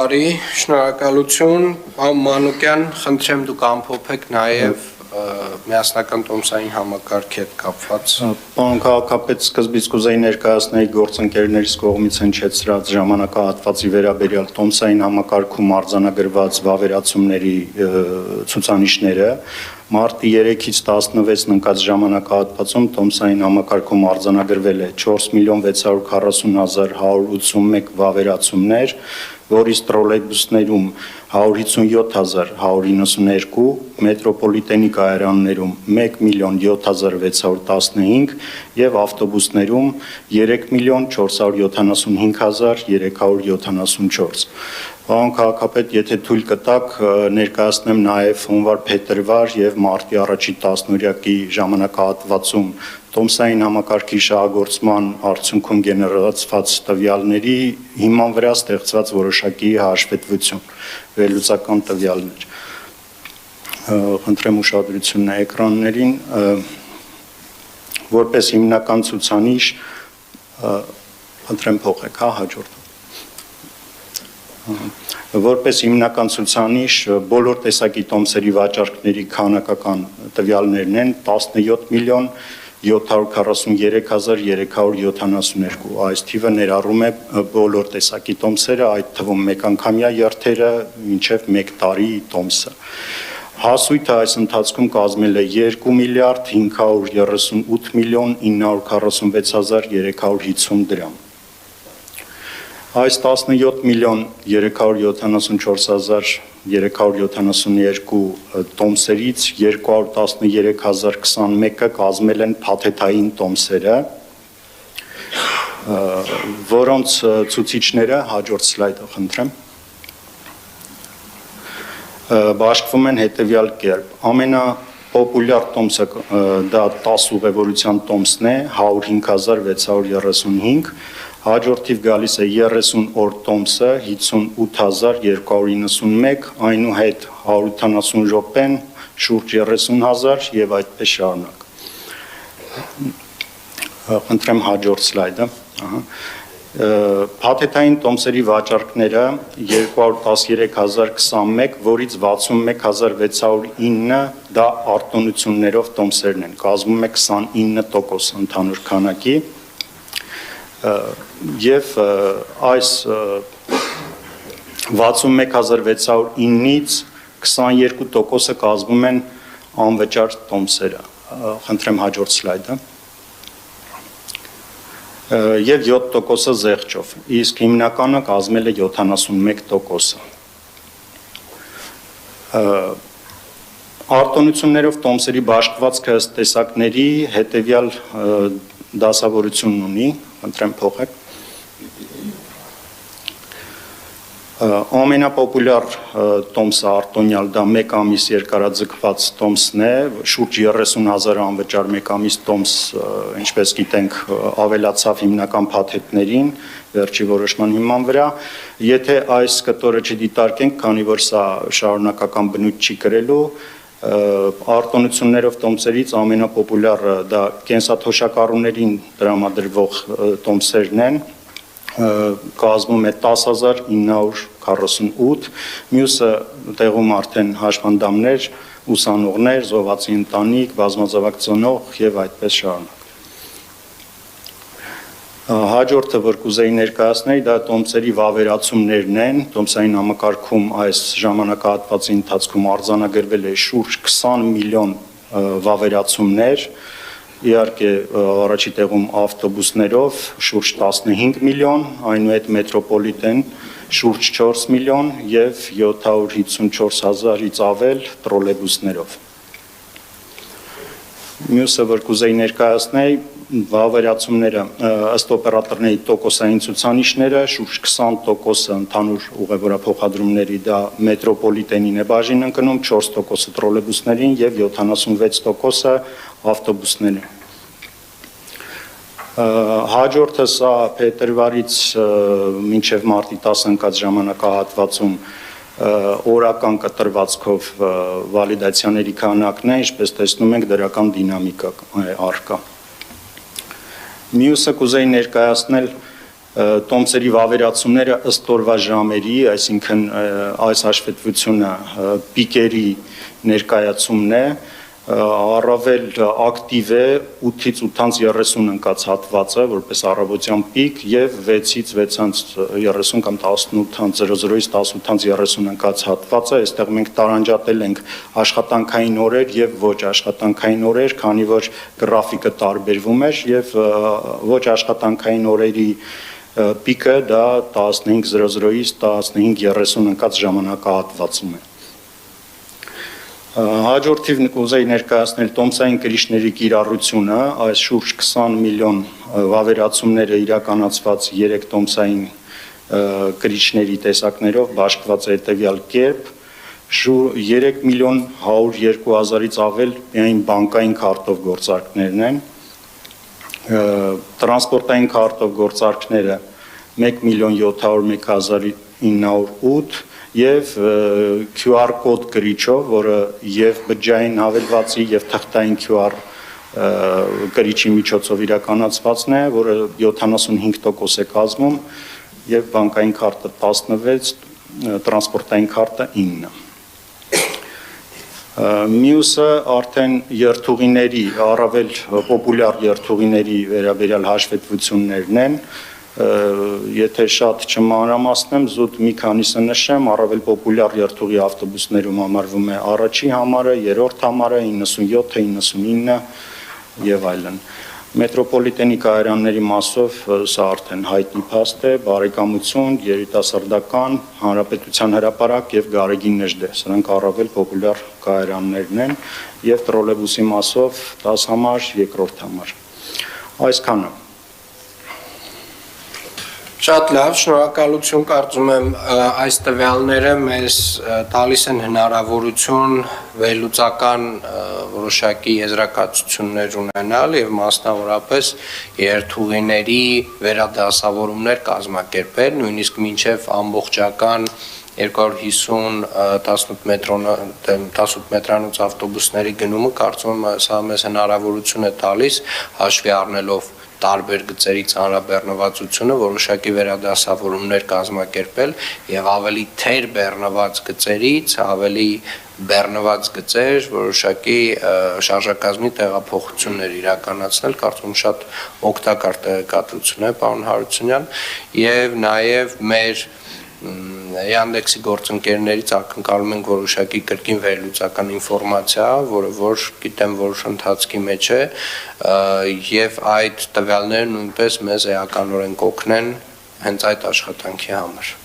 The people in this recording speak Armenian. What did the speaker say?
Բարի, շնորհակալություն, պարոն Մանուկյան, խնդրեմ դուք ամփոփեք նաև միասնական տոմսային համակարգի հետ կապված։ Պարոն քաղաքապետ, սկզբից կուզեի ներկայացնել գործընկերներից կողմից հնչեցրած ժամանակահատվածի վերաբերյալ տոմսային համակարգում արձանագրված վավերացումների ցուցանիշները։ Մարտի 3-ից 16-ն ընկած ժամանակահատվածում տոմսային համակարգում արձանագրվել է 4.640.181 վավերացումներ, որից տրոլեյբուսներում 157.192, մետրոպոլիտենի կայարաններում 1.007.615 եւ ավտոբուսներում 3.475.374։ Պարոն քաղաքապետ, եթե թույլ կտաք, ներկայացնեմ նաև հունվար-փետրվար եւ մարտի 1-ի 10-օրյակի ժամանակահատվածում տոմսային համակարգի շահագործման արդյունքում գեներացված տվյալների հիման վրա ստեղծված որոշակի հաշվետվություն, վերլուծական տվյալներ։ Խնդրեմ ուշադրությունն էկրաններին, որպես հիմնական ցուցանիշ, խնդրեմ փոխեք, հաջորդ։ Որպես հիմնական ցուցանիշ բոլոր տեսակի տոմսերի վաճառքների քանակական տվյալներն են 17.743.372, այս թիվը ներառում է բոլոր տեսակի տոմսերը, այդ թվում մեկանգամյա երթերը մինչև 1 տարի տոմսը։ Հասույթը այս ընթացքում կազմել է 2.538.946.350 դրամ։ Այս 17.374.372 տոմսերից 213.021-ը կազմել են փաթեթային տոմսերը, որոնց ցուցիչները հաջորդ սլայդը խնդրեմ բաշխվում են հետևյալ կերպ։ Ամենապոպուլյար տոմսը դա 10 ուղևորության տոմսն է, 105.635, հաջորդիվ գալիս է 30 օր տոմսը 58.291, այնուհետ 180 րոպեն շուրջ 30.000 եւ այդպես շարունակ։ Խնդրեմ հաջորդ սլայդը, Փաթեթային տոմսերի վաճառքները 213.021, որից 61.609 դա արտոնություններով տոմսերն են, կազմում է 29% ընդհանուր քանակի, եւ այս 61.609-ից 22%-ը կազմում են անվճար տոմսերը։ Խնդրեմ հաջորդ սլայդը։ Եվ 7%-ը զեղչով, իսկ հիմնականը կազմել է 71%-ը։ Արտոնություններով տոմսերի բաշխվածքը ըստ տեսակների հետևյալ դասավորությունն ունի, խնդրեմ փոխեք։ Ամենապոպուլյար տոմսը արտոնյալ դա 1 ամիս երկարաձգված տոմսն է, շուրջ 30.000 անվճար 1 ամիս տոմս, ինչպես գիտենք, ավելացավ հիմնական փաթեթներին, վերջի որոշման հիման վրա։ Եթե այս կտորը չդիտարկենք, քանի որ սա շարունակական բնույթ չի կրելու, արտոնություններով տոմսերից ամենապոպուլյարը դա կենսաթոշակառուներին տրամադրվող տոմսերն են, կազմում է 10.948, մյուսը տեղում արդեն հաշվանդամներ, ուսանողներ, զոհվածի ընտանիք, բազմազավակ ծնող եւ այդպես շարունակ։ Հաջորդը, որ կուզեի ներկայացնել, դա տոմսերի վավերացումներն են, տոմսային համակարգում այս ժամանակահատվածի ընթացքում արձանագրվել է շուրջ 20 միլիոն վավերացումներ, իհարկե առաջի տեղում ավտոբուսներով շուրջ 15 միլիոն, այնուհետ մետրոպոլիտեն շուրջ 4 միլիոն եւ 754.000-ից ավել տրոլեյբուսներով։ Մյուսը, որ կուզեի ներկայացնել, վավերացումները ըստ օպերատորների տոկոսային ցուցանիշները, շուրջ 20%-ը ընդհանուր ուղևորափոխադրումների դա մետրոպոլիտենին է բաժին ընկնում, 4%-ը տրոլեյբուսներին եւ 76%-ը ավտոբուսներին։ Հաջորդը սա փետրվարից մինչև մարտի 10 ընկած ժամանակահատվածում օրական կտրվածքով վալիդացիաների քանակն է, ինչպես տեսնում ենք, դրական դինամիկա է առկա։ Մյուսը կուզեի ներկայացնել տոմսերի վավերացումները ըստ օրվա ժամերի, այսինքն այս հաշվետվությունը պիկերի ներկայացումն է, առավել ակտիվ է 8-ից 8:30 ընկած հատվածը, որպես առավոտյան պիկ, եւ 6-ից 6:30 կամ 18:00-ից 18:30 ընկած հատվածը, այստեղ մենք տարանջատել ենք աշխատանքային օրեր եւ ոչ աշխատանքային օրեր, քանի որ գրաֆիկը տարբերվում էր եւ ոչ աշխատանքային օրերի պիկը դա 15:00-ից 15:30 ընկած ժամանակահատվածում է։ Հաջորդիվ կուզեի ներկայացնել տոմսային կրիչների կիրառությունը, այս շուրջ 20 միլիոն վավերացումները իրականացված 3 տոմսային կրիչների տեսակներով բաշխված է հետևյալ կերպ, 3 միլիոն 102 հազարից ավել միայն բանկային քարտով գործարքներն են, տրանսպորտային քարտով գործարքները 1 միլիոն 701 հազար 908 եւ QR կոդ գրիչով, որը եւ բջջային հավելվածի եւ թղթային QR գրիչի միջոցով իրականացվածն է, որը 75% է կազմում եւ բանկային քարտը 16, տրանսպորտային քարտը 9։ Մյուսը արդեն երթուղիների, առավել պոպուլյար երթուղիների վերաբերյալ հաշվետվություններն են, եթե շատ չմանրամասնեմ, զուտ մի քանիսը նշեմ, առավել պոպուլյար երթուղի ավտոբուսներում համարվում է առաջի համարը, երրորդ համարը, 97-ը, 99 եւ այլն։ Մետրոպոլիտենի կայարանների մասով սա արդեն հայտնի փաստ է, բարեկամություն, երիտասարդական, հանրապետության հրապարակ եւ Գարեգին Նժդե, սրանք առավել պոպուլյար կայարաններն են եւ տրոլեյբուսի մասով 10 համար, երկրորդ համար։ Այսքանը։ Շատ լավ, շնորհակալություն, կարծում եմ այս տվյալները մեզ տալիս են հնարավորություն վերլուծական որոշակի եզրակացություններ ունենալ եւ մասնավորապես երթուղիների վերադասավորումներ կազմակերպել, նույնիսկ մինչեւ ամբողջական 250 18 մետրանոց ավտոբուսների գնումը, կարծում եմ սա մեզ հնարավորություն է տալիս հաշվի առնելով տարբեր գծերի ծանրաբեռնվածությունը որոշակի վերադասավորումներ կազմակերպել եւ ավելի թեր բեռնված գծերից ավելի բեռնված գծեր որոշակի շարժակազմի տեղափոխություններ իրականացնել, կարծում շատ օգտակար տեղեկատվություն է, պարոն Հարությունյան, եւ նաեւ մեր Yandex-ի գործընկերներից ակնկալում ենք որոշակի կրկին վերլուծական ինֆորմացիա, որը որ գիտեմ որ ընթացքի մեջ է, եւ այդ տվյալները նույնպես մեզ էականորեն կօգնեն հենց այդ աշխատանքի համար։